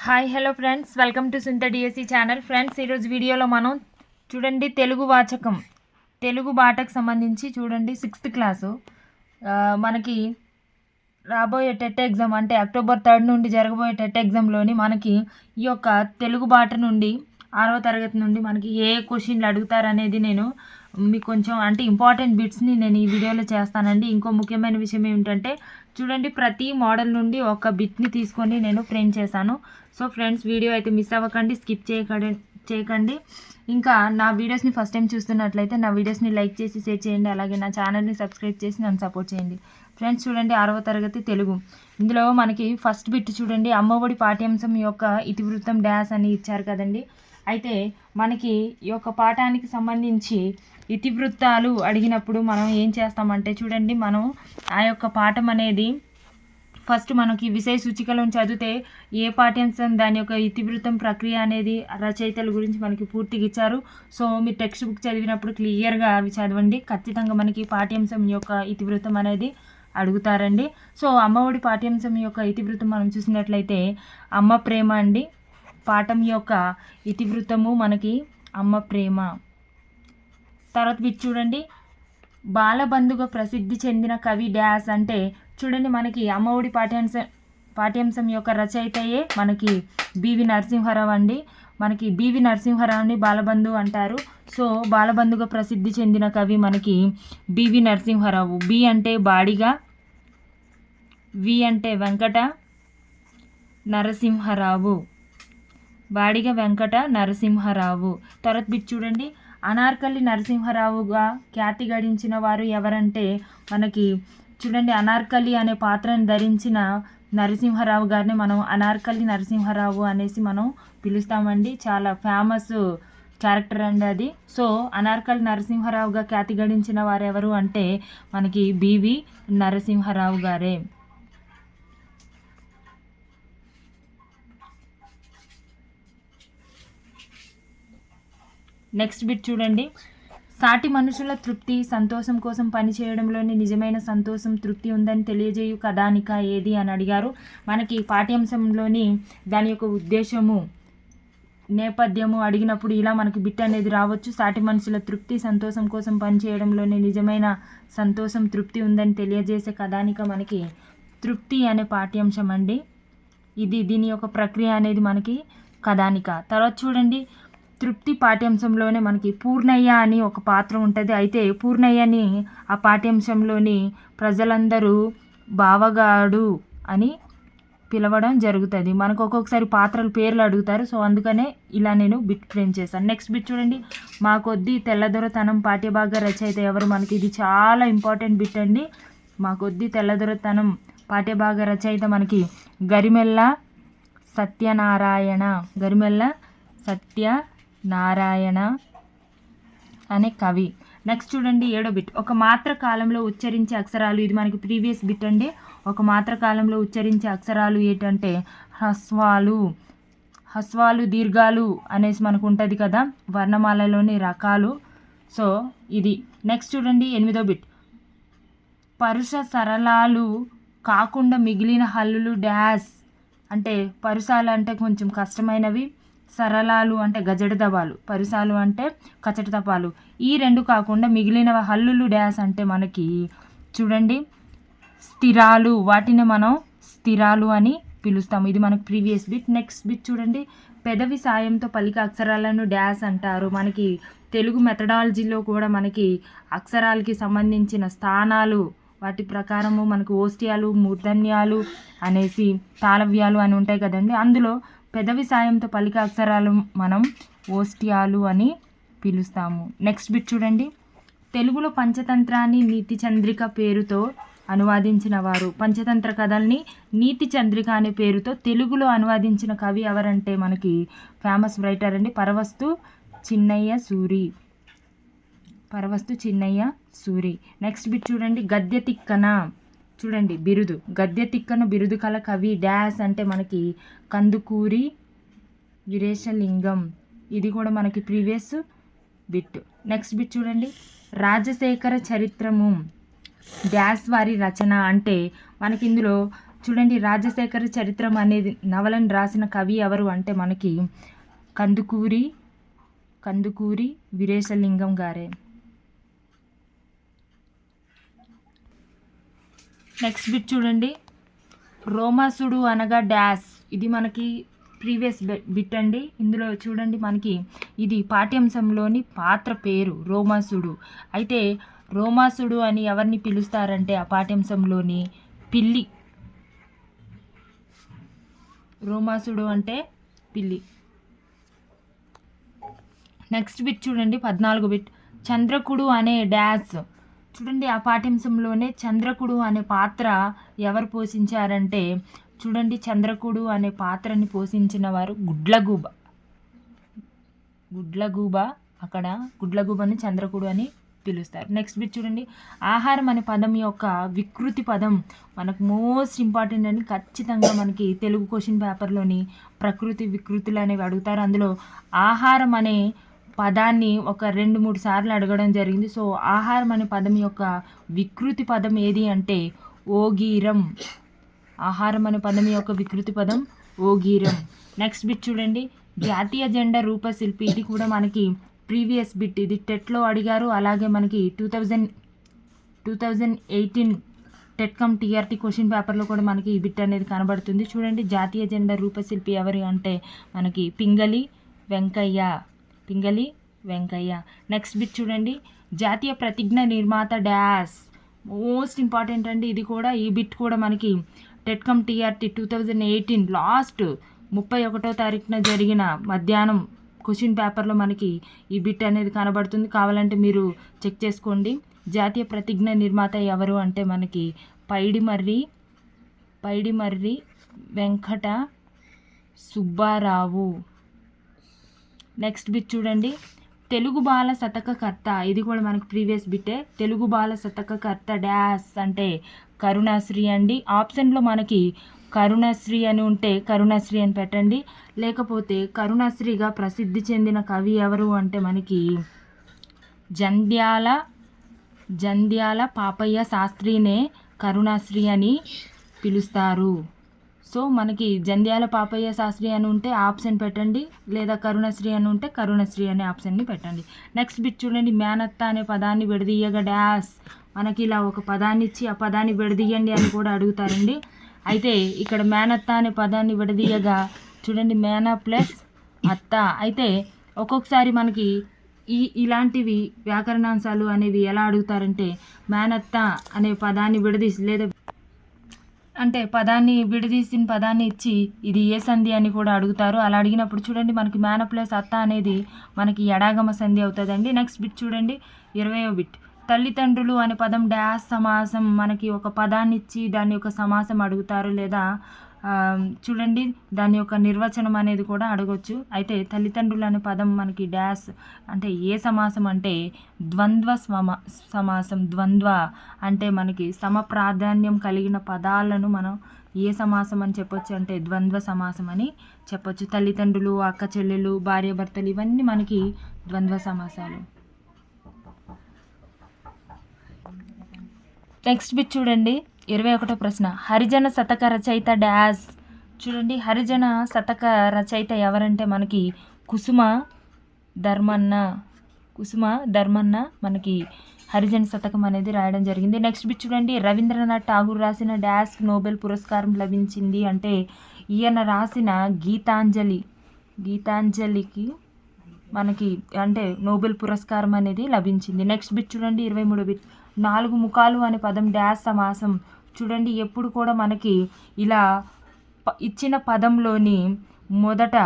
Hi hello friends, welcome to Sunta DSC channel. Friends, ఈరోజు వీడియోలో మనం చూడండి తెలుగు వాచకం తెలుగు బాటకు సంబంధించి చూడండి 6th క్లాసు మనకి రాబోయే టెట్ ఎగ్జామ్ అంటే అక్టోబర్ 3 నుండి జరగబోయే టెట్ ఎగ్జామ్లోని మనకి ఈ యొక్క తెలుగు బాట నుండి 6వ తరగతి నుండి మనకి ఏ క్వశ్చన్లు అడుగుతారనేది నేను మీకు కొంచెం అంటే ఇంపార్టెంట్ బిట్స్ని నేను ఈ వీడియోలో చేస్తానండి. ఇంకో ముఖ్యమైన విషయం ఏమిటంటే చూడండి, ప్రతి మోడల్ నుండి ఒక బిట్ని తీసుకొని నేను ఫ్రేమ్ చేశాను. సో ఫ్రెండ్స్, వీడియో అయితే మిస్ అవ్వకండి, స్కిప్ చేయకండి. ఇంకా నా వీడియోస్ని ఫస్ట్ టైం చూస్తున్నట్లయితే నా వీడియోస్ని లైక్ చేసి షేర్ చేయండి. అలాగే నా ఛానల్ని సబ్స్క్రైబ్ చేసి నన్ను సపోర్ట్ చేయండి. ఫ్రెండ్స్ చూడండి, 6వ తరగతి తెలుగు, ఇందులో మనకి ఫస్ట్ బిట్ చూడండి, అమ్మఒడి పాఠ్యాంశం యొక్క ఇతివృత్తం డ్యాష్ అని ఇచ్చారు కదండి. అయితే మనకి ఈ యొక్క పాఠానికి సంబంధించి ఇతివృత్తాలు అడిగినప్పుడు మనం ఏం చేస్తామంటే చూడండి, మనం ఆ యొక్క పాఠం అనేది ఫస్ట్ మనకి విషయ సూచికలను చదివితే ఏ పాఠ్యాంశం దాని యొక్క ఇతివృత్తం ప్రక్రియ అనేది రచయితల గురించి మనకి పూర్తిగా ఇచ్చారు. సో మీరు టెక్స్ట్ బుక్ చదివినప్పుడు క్లియర్గా అవి చదవండి. ఖచ్చితంగా మనకి పాఠ్యాంశం యొక్క ఇతివృత్తం అనేది అడుగుతారండి. సో అమ్మఒడి పాఠ్యాంశం యొక్క ఇతివృత్తం మనం చూసినట్లయితే అమ్మ ప్రేమ అండి. పాఠం యొక్క ఇతివృత్తము మనకి అమ్మ ప్రేమ. తర్వాత వీటి చూడండి, బాలబంధుగా ప్రసిద్ధి చెందిన కవి డ్యాష్ అంటే చూడండి, మనకి అమ్మఒడి పాఠ్యాంశం యొక్క రచయితయే మనకి బివి నరసింహారావు అండి. మనకి బివి నరసింహారావుని బాలబంధు అంటారు. సో బాలబంధుగా ప్రసిద్ధి చెందిన కవి మనకి బివి నరసింహారావు. బి అంటే బాడిగా, వి అంటే వెంకట నరసింహారావు, బాడిగ వెంకట నరసింహారావు. తర్వాత బిట్ చూడండి, అనార్కలి నరసింహారావుగా ఖ్యాతి గడించిన వారు ఎవరంటే మనకి చూడండి, అనార్కలి అనే పాత్రను ధరించిన నరసింహారావు గారిని మనం అనార్కలి నరసింహారావు అనేసి మనం పిలుస్తామండి. చాలా ఫేమస్ క్యారెక్టర్ అండి అది. సో అనార్కలి నరసింహారావుగా ఖ్యాతి గడించిన వారు ఎవరు అంటే మనకి బివి నరసింహారావు గారే. నెక్స్ట్ బిట్ చూడండి, సాటి మనుషుల తృప్తి సంతోషం కోసం పనిచేయడంలోని నిజమైన సంతోషం తృప్తి ఉందని తెలియజేయు కథానిక ఏది అని అడిగారు. మనకి పాఠ్యాంశంలోని దాని యొక్క ఉద్దేశము నేపథ్యము అడిగినప్పుడు ఇలా మనకి బిట్ అనేది రావచ్చు. సాటి మనుషుల తృప్తి సంతోషం కోసం పనిచేయడంలోని నిజమైన సంతోషం తృప్తి ఉందని తెలియజేసే కథానిక మనకి తృప్తి అనే పాఠ్యాంశం అండి. దీని యొక్క ప్రక్రియ అనేది మనకి కథానిక. తర్వాత చూడండి, తృప్తి పాఠ్యాంశంలోనే మనకి పూర్ణయ్య అని ఒక పాత్ర ఉంటుంది. అయితే పూర్ణయ్యని ఆ పాఠ్యాంశంలోని ప్రజలందరూ బావగాడు అని పిలవడం జరుగుతుంది. మనకు ఒక్కొక్కసారి పాత్రల పేర్లు అడుగుతారు. సో అందుకనే ఇలా నేను బిట్ ఫ్రేమ్ చేశాను. నెక్స్ట్ బిట్ చూడండి, మా కొద్ది తెల్లదొరతనం పాఠ్యభాగ రచయిత ఎవరు. మనకి ఇది చాలా ఇంపార్టెంట్ బిట్ అండి. మా కొద్ది తెల్లదొరతనం పాఠ్యభాగ రచయిత మనకి గరిమెల్ల సత్యనారాయణ, గరిమెల్ల సత్యనారాయణ అనే కవి. నెక్స్ట్ చూడండి, 7వ బిట్, ఒక మాత్ర కాలంలో ఉచ్చరించే అక్షరాలు. ఇది మనకి ప్రీవియస్ బిట్ అండి. ఒక మాత్ర కాలంలో ఉచ్చరించే అక్షరాలు ఏంటంటే హ్రస్వాలు దీర్ఘాలు అనేసి మనకు ఉంటుంది కదా, వర్ణమాలలోని రకాలు. సో ఇది. నెక్స్ట్ చూడండి, 8వ బిట్, పరుష సరళాలు కాకుండా మిగిలిన హల్లులు డ్యాష్ అంటే పరుసాలు అంటే కొంచెం కష్టమైనవి, సరళాలు అంటే గజడ దబాలు, పరుసాలు అంటే కచట తపాలు. ఈ రెండు కాకుండా మిగిలిన హల్లులు డ్యాష్ అంటే మనకి చూడండి స్థిరాలు, వాటిని మనం స్థిరాలు అని పిలుస్తాము. ఇది మనకు ప్రీవియస్ బిట్. నెక్స్ట్ బిట్ చూడండి, పెదవి సాయంతో పలికే అక్షరాలను డ్యాష్ అంటారు. మనకి తెలుగు మెథడాలజీలో కూడా మనకి అక్షరాలకి సంబంధించిన స్థానాలు వాటి ప్రకారము మనకు ఓష్ట్యాలు, మూర్ధన్యాలు అనేసి తాళవ్యాలు అని ఉంటాయి కదండి. అందులో పెదవి సాయంతో పలికే అక్షరాలు మనం ఓష్ట్యాలు అని పిలుస్తాము. నెక్స్ట్ బిట్ చూడండి, తెలుగులో పంచతంత్రాన్ని నీతి చంద్రిక పేరుతో అనువాదించిన వారు. పంచతంత్ర కథల్ని నీతి చంద్రిక అనే పేరుతో తెలుగులో అనువాదించిన కవి ఎవరంటే మనకి ఫేమస్ రైటర్ అండి, పరవస్తు చిన్నయ్య సూరి. నెక్స్ట్ బిట్ చూడండి, గద్య తిక్కన చూడండి బిరుదు, గద్య తిక్కన బిరుదు కల కవి డ్యాష్ అంటే మనకి కందుకూరి వీరేశలింగం. ఇది కూడా మనకి ప్రీవియస్ బిట్. నెక్స్ట్ బిట్ చూడండి, రాజశేఖర చరిత్రము డ్యాష్ వారి రచన అంటే మనకి ఇందులో చూడండి, రాజశేఖర చరిత్రం అనేది నవలను రాసిన కవి ఎవరు అంటే మనకి కందుకూరి వీరేశలింగం గారే. నెక్స్ట్ బిట్ చూడండి, రోమాసుడు అనగా డాష్. ఇది మనకి ప్రీవియస్ బిట్ అండి. ఇందులో చూడండి మనకి ఇది పాఠ్యాంశంలోని పాత్ర పేరు రోమాసుడు. అయితే రోమాసుడు అని ఎవరిని పిలుస్తారంటే ఆ పాఠ్యాంశంలోని పిల్లి. రోమాసుడు అంటే పిల్లి. నెక్స్ట్ బిట్ చూడండి, 14 బిట్, చంద్రకుడు అనే డాష్. చూడండి, ఆ పాఠ్యాంశంలోనే చంద్రకుడు అనే పాత్ర ఎవరు పోషించారంటే చూడండి, చంద్రకుడు అనే పాత్రని పోషించిన వారు గుడ్లగూబ. అక్కడ గుడ్లగూబని చంద్రకుడు అని పిలుస్తారు. నెక్స్ట్ బిట్ చూడండి, ఆహారం అనే పదం యొక్క వికృతి పదం మనకు మోస్ట్ ఇంపార్టెంట్ అని ఖచ్చితంగా మనకి తెలుగు క్వశ్చన్ పేపర్లోని ప్రకృతి వికృతులు అనేవి అడుగుతారు. అందులో ఆహారం అనే పదాన్ని ఒక 2-3 సార్లు అడగడం జరిగింది. సో ఆహారం అనే పదం యొక్క వికృతి పదం ఏది అంటే ఓగీరం. ఆహారం అనే పదం యొక్క వికృతి పదం ఓగీరం. నెక్స్ట్ బిట్ చూడండి, జాతీయ జెండా రూపశిల్పి. ఇది కూడా మనకి ప్రీవియస్ బిట్. ఇది టెట్లో అడిగారు. అలాగే మనకి 2018 టెట్ కమ్ టీఆర్టీ క్వశ్చన్ పేపర్లో కూడా మనకి ఈ బిట్ అనేది కనబడుతుంది. చూడండి, జాతీయ జెండా రూపశిల్పి ఎవరు అంటే మనకి పింగళి వెంకయ్య. నెక్స్ట్ బిట్ చూడండి, జాతీయ ప్రతిజ్ఞ నిర్మాత డాష్. మోస్ట్ ఇంపార్టెంట్ అండి ఇది కూడా. ఈ బిట్ కూడా మనకి టెట్ కమ్ టీఆర్టీ 2018 లాస్ట్ 31వ తారీఖున జరిగిన మధ్యాహ్నం క్వశ్చన్ పేపర్లో మనకి ఈ బిట్ అనేది కనబడుతుంది. కావాలంటే మీరు చెక్ చేసుకోండి. జాతీయ ప్రతిజ్ఞ నిర్మాత ఎవరు అంటే మనకి పైడిమర్రి వెంకట సుబ్బారావు. నెక్స్ట్ బిట్ చూడండి, తెలుగు బాల శతకకర్త. ఇది కూడా మనకి ప్రీవియస్ బిట్టే. తెలుగు బాల శతకకర్త డాష్ అంటే కరుణాశ్రీ అండి. ఆప్షన్లో మనకి కరుణశ్రీ అని ఉంటే కరుణశ్రీ అని పెట్టండి. లేకపోతే కరుణశ్రీగా ప్రసిద్ధి చెందిన కవి ఎవరు అంటే మనకి జంధ్యాల పాపయ్య శాస్త్రినే కరుణశ్రీ అని పిలుస్తారు. సో మనకి జంధ్యాల పాపయ్య శాస్త్రి అని ఉంటే ఆప్షన్ పెట్టండి, లేదా కరుణశ్రీ అని ఉంటే కరుణశ్రీ అనే ఆప్షన్ని పెట్టండి. నెక్స్ట్ బిట్ చూడండి, మేనత్త అనే పదాన్ని విడదీయగా డాష్. మనకి ఇలా ఒక పదాన్ని ఇచ్చి ఆ పదాన్ని విడదీయండి అని కూడా అడుగుతారండి. అయితే ఇక్కడ మేనత్త అనే పదాన్ని విడదీయగా చూడండి, మేన ప్లస్ అత్త. అయితే ఒక్కొక్కసారి మనకి ఇలాంటివి వ్యాకరణాంశాలు అనేవి ఎలా అడుగుతారంటే మేనత్త అనే పదాన్ని విడదీసి లేదా అంటే విడదీసిన పదాన్ని ఇచ్చి ఇది ఏ సంధి అని కూడా అడుగుతారు. అలా అడిగినప్పుడు చూడండి మనకి మేన ప్లస్ అత్త అనేది మనకి ఎడాగమ సంధి అవుతుందండి. నెక్స్ట్ బిట్ చూడండి, 20వ బిట్, తల్లిదండ్రులు అనే పదం డాష్ సమాసం. మనకి ఒక పదాన్ని ఇచ్చి దాని యొక్క సమాసం అడుగుతారు, లేదా చూడండి దాని యొక్క నిర్వచనం అనేది కూడా అడగొచ్చు. అయితే తల్లిదండ్రులు అనే పదం మనకి డాష్ అంటే ఏ సమాసం అంటే ద్వంద్వ సమాసం. ద్వంద్వ అంటే మనకి సమ ప్రాధాన్యం కలిగిన పదాలను మనం ఏ సమాసం అని చెప్పొచ్చు అంటే ద్వంద్వ సమాసం అని చెప్పొచ్చు. తల్లిదండ్రులు, అక్క చెల్లెలు, భార్యాభర్తలు ఇవన్నీ మనకి ద్వంద్వ సమాసాలు. నెక్స్ట్ బిట్ చూడండి, 21వ ప్రశ్న, హరిజన శతక రచయిత డాష్. చూడండి, హరిజన శతక రచయిత ఎవరంటే మనకి కుసుమ ధర్మన్న మనకి హరిజన శతకం అనేది రాయడం జరిగింది. నెక్స్ట్ బిట్ చూడండి, రవీంద్రనాథ్ ఠాగూర్ రాసిన డాష్ నోబెల్ పురస్కారం లభించింది అంటే ఈయన రాసిన గీతాంజలికి మనకి అంటే నోబెల్ పురస్కారం అనేది లభించింది. నెక్స్ట్ బిట్ చూడండి, 23వ బిట్, 4 ముఖాలు అనే పదం డాష్ సమాసం. చూడండి, ఎప్పుడు కూడా మనకి ఇలా ఇచ్చిన పదంలోని మొదట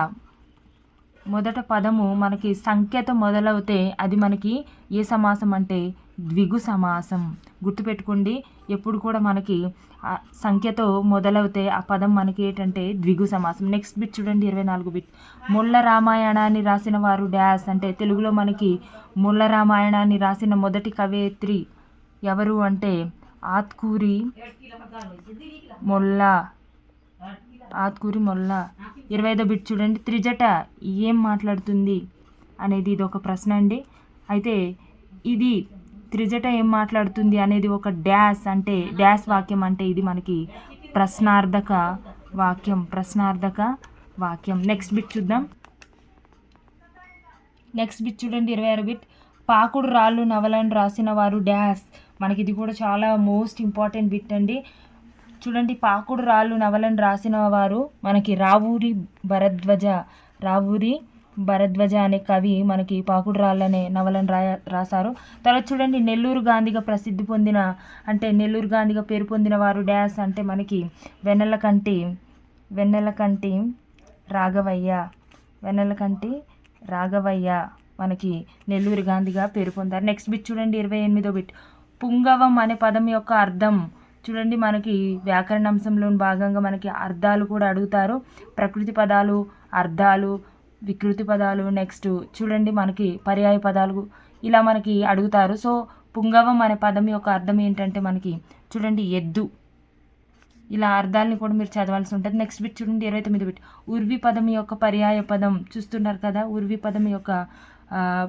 పదము మనకి సంఖ్యతో మొదలవుతే అది మనకి ఏ సమాసం అంటే ద్విగు సమాసం. గుర్తుపెట్టుకోండి, ఎప్పుడు కూడా మనకి సంఖ్యతో మొదలవుతే ఆ పదం మనకి ఏంటంటే ద్విగు సమాసం. నెక్స్ట్ బిట్ చూడండి, 24వ బిట్, ముల్ల రామాయణాన్ని రాసిన వారు డాష్ అంటే తెలుగులో మనకి ముల్ల రామాయణాన్ని రాసిన మొదటి కవయిత్రి ఎవరు అంటే ఆత్కూరి మొల్ల. 25వ బిట్ చూడండి, త్రిజట ఏం మాట్లాడుతుంది అనేది ఇది ఒక ప్రశ్న అండి. అయితే ఇది త్రిజట ఏం మాట్లాడుతుంది అనేది ఒక డాష్ అంటే డాష్ వాక్యం అంటే ఇది మనకి ప్రశ్నార్థక వాక్యం. నెక్స్ట్ బిట్ చూద్దాం. నెక్స్ట్ బిట్ చూడండి 26 బిట్. పాకుడు రాళ్ళు నవలను రాసిన వారు డాష్. మనకి ఇది కూడా చాలా మోస్ట్ ఇంపార్టెంట్ బిట్ అండి. చూడండి, పాకుడు రాళ్ళు నవలను రాసిన వారు మనకి రావూరి భరద్వాజ అనే కవి మనకి పాకుడు రాళ్ళు అనే నవలను రాశారు. తర్వాత చూడండి, నెల్లూరు గాంధీగా ప్రసిద్ధి పొందిన అంటే నెల్లూరు గాంధీగా పేరు పొందిన వారు డాష్ అంటే మనకి వెన్నెలకంటి రాఘవయ్య మనకి నెల్లూరు గాంధీగా పేరు పొందారు. నెక్స్ట్ బిట్ చూడండి 28వ బిట్. పుంగవం అనే పదం యొక్క అర్థం. చూడండి, మనకి వ్యాకరణాంశంలో భాగంగా మనకి అర్థాలు కూడా అడుగుతారు. ప్రకృతి పదాలు, అర్థాలు, వికృతి పదాలు, నెక్స్ట్ చూడండి మనకి పర్యాయ పదాలు ఇలా మనకి అడుగుతారు. సో పుంగవం అనే పదం యొక్క అర్థం ఏంటంటే మనకి చూడండి ఎద్దు. ఇలా అర్థాలని కూడా మీరు చదవాల్సి ఉంటుంది. నెక్స్ట్ బిట్ చూడండి 29 బిట్. ఉర్వి పదం యొక్క పర్యాయ పదం చూస్తున్నారు కదా. ఉర్వి పదం యొక్క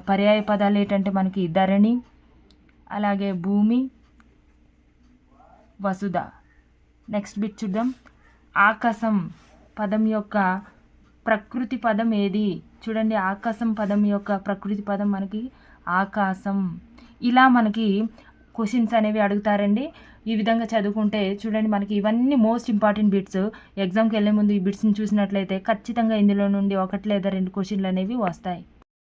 పర్యాయ పదాలు ఏంటంటే మనకి ధరణి, అలాగే భూమి, వసుధ. నెక్స్ట్ బిట్ చూద్దాం. ఆకాశం పదం యొక్క ప్రకృతి పదం ఏది? చూడండి, ఆకాశం పదం యొక్క ప్రకృతి పదం మనకి ఆకాశం. ఇలా మనకి క్వశ్చన్స్ అనేవి అడుగుతారండి. ఈ విధంగా చదువుకుంటే చూడండి మనకి ఇవన్నీ మోస్ట్ ఇంపార్టెంట్ బిట్స్. ఎగ్జామ్కి వెళ్ళే ముందు ఈ బిట్స్ని చూసినట్లయితే ఖచ్చితంగా ఇందులో నుండి 1 లేదా 2 క్వశ్చన్లు అనేవి వస్తాయి.